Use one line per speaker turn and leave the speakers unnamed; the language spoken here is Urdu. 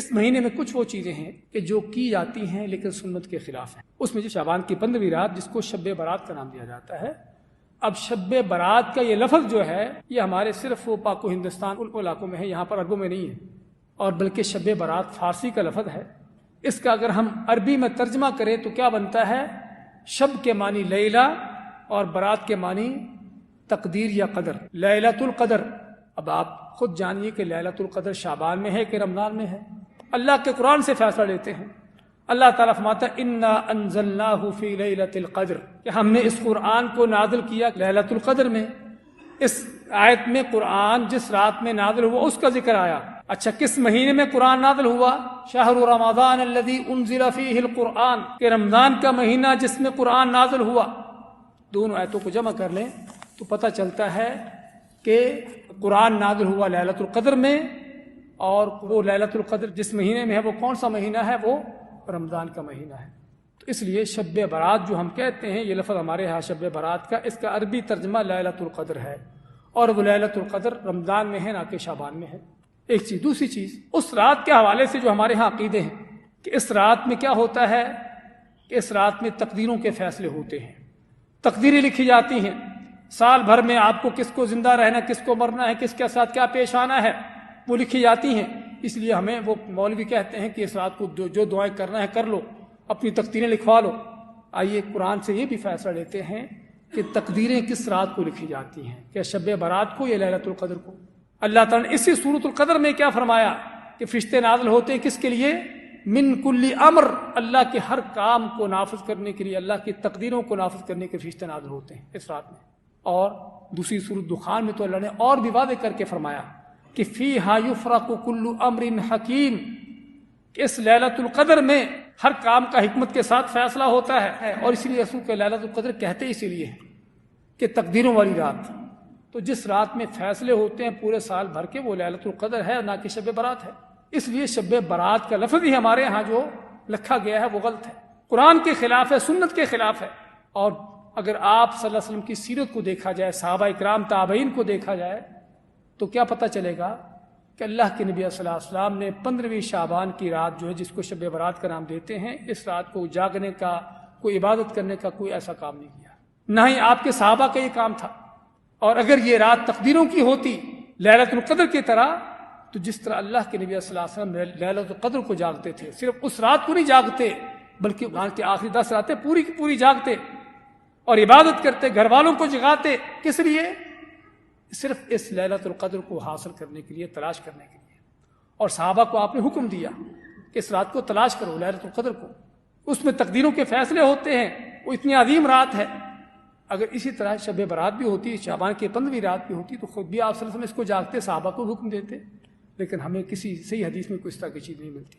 اس مہینے میں کچھ وہ چیزیں ہیں کہ جو کی جاتی ہیں لیکن سنت کے خلاف ہیں. اس میں جو شعبان کی 15ویں رات جس کو شب برات کا نام دیا جاتا ہے. اب شب برات کا یہ لفظ جو ہے یہ ہمارے صرف وہ پاک و ہندوستان ان علاقوں میں ہے، یہاں پر عربوں میں نہیں ہے، اور بلکہ شب برات فارسی کا لفظ ہے. اس کا اگر ہم عربی میں ترجمہ کریں تو کیا بنتا ہے؟ شب کے معنی لیلہ اور برات کے معنی تقدیر یا قدر، لیلۃ القدر. اب آپ خود جانیے کہ لیلۃ القدر شعبان میں ہے کہ رمضان میں ہے. اللہ کے قرآن سے فیصلہ لیتے ہیں. اللہ تعالیٰ فرماتا ہے انا انزلناہ فی لیلۃ القدر، کہ ہم نے اس قرآن کو نازل کیا لیلۃ القدر میں. اس آیت میں قرآن جس رات میں نازل ہوا اس کا ذکر آیا. اچھا کس مہینے میں قرآن نازل ہوا؟ شہر رمضان الذی انزل فیہ القرآن، کہ رمضان کا مہینہ جس میں قرآن نازل ہوا. دونوں آیتوں کو جمع کر لیں تو پتہ چلتا ہے کہ قرآن نازل ہوا لیلۃ القدر میں، اور وہ لیلۃ القدر جس مہینے میں ہے وہ کون سا مہینہ ہے؟ وہ رمضان کا مہینہ ہے. تو اس لیے شب برات جو ہم کہتے ہیں، یہ لفظ ہمارے ہاں شب برات کا، اس کا عربی ترجمہ لیلۃ القدر ہے، اور وہ لیلۃ القدر رمضان میں ہے نہ کہ شعبان میں ہے. ایک چیز. دوسری چیز، اس رات کے حوالے سے جو ہمارے ہاں عقیدے ہیں کہ اس رات میں کیا ہوتا ہے کہ اس رات میں تقدیروں کے فیصلے ہوتے ہیں، تقدیریں لکھی جاتی ہیں. سال بھر میں آپ کو کس کو زندہ رہنا، کس کو مرنا ہے، کس کے ساتھ کیا پیش آنا ہے، وہ لکھی جاتی ہیں. اس لیے ہمیں وہ مولوی کہتے ہیں کہ اس رات کو جو دعائیں کرنا ہے کر لو، اپنی تقدیریں لکھوا لو. آئیے قرآن سے یہ بھی فیصلہ لیتے ہیں کہ تقدیریں کس رات کو لکھی جاتی ہیں، کیا شب برات کو یا لیلۃ القدر کو. اللہ تعالیٰ نے اسی سورۃ القدر میں کیا فرمایا کہ فرشتے نازل ہوتے ہیں کس کے لیے؟ من کل امر، اللہ کے ہر کام کو نافذ کرنے کے لیے، اللہ کی تقدیروں کو نافذ کرنے کے فرشتے نازل ہوتے ہیں اس رات میں. اور دوسری سورۃ دخان میں تو اللہ نے اور بھی واضح کر کے فرمایا کہ فیہا یفرق کل امر حکیم، کہ اس لیلۃ القدر میں ہر کام کا حکمت کے ساتھ فیصلہ ہوتا ہے. اور اسی لیے رسول کے لیلۃ القدر کہتے اسی لیے ہیں کہ تقدیروں والی رات. تو جس رات میں فیصلے ہوتے ہیں پورے سال بھر کے، وہ لیلۃ القدر ہے نہ کہ شب برات ہے. اس لیے شب برات کا لفظ ہی ہمارے ہاں جو لکھا گیا ہے وہ غلط ہے، قرآن کے خلاف ہے، سنت کے خلاف ہے. اور اگر آپ صلی اللہ علیہ وسلم کی سیرت کو دیکھا جائے، صحابہ اکرام تابعین کو دیکھا جائے، تو کیا پتہ چلے گا کہ اللہ کے نبی صلی اللہ علیہ وسلم نے 15ویں شعبان کی رات جو ہے جس کو شب برات کا نام دیتے ہیں، اس رات کو جاگنے کا، کوئی عبادت کرنے کا کوئی ایسا کام نہیں کیا، نہ ہی آپ کے صحابہ کا یہ کام تھا. اور اگر یہ رات تقدیروں کی ہوتی لیلۃ القدر کی طرح، تو جس طرح اللہ کے نبی صلی اللہ علیہ وسلم لیلۃ القدر کو جاگتے تھے، صرف اس رات کو نہیں جاگتے بلکہ قرآن کی آخری 10 راتیں پوری کی پوری جاگتے اور عبادت کرتے، گھر والوں کو جگاتے. کس لیے؟ صرف اس لیلۃ القدر کو حاصل کرنے کے لیے، تلاش کرنے کے لیے. اور صحابہ کو آپ نے حکم دیا کہ اس رات کو تلاش کرو، لیلۃ القدر کو، اس میں تقدیروں کے فیصلے ہوتے ہیں، وہ اتنی عظیم رات ہے. اگر اسی طرح شب برات بھی ہوتی، شعبان کی 15ویں رات بھی ہوتی، تو خود بھی آپ صلی اللہ علیہ وسلم اس کو جاگتے، صحابہ کو حکم دیتے. لیکن ہمیں کسی صحیح حدیث میں کوئی اس طرح کی چیز نہیں ملتی.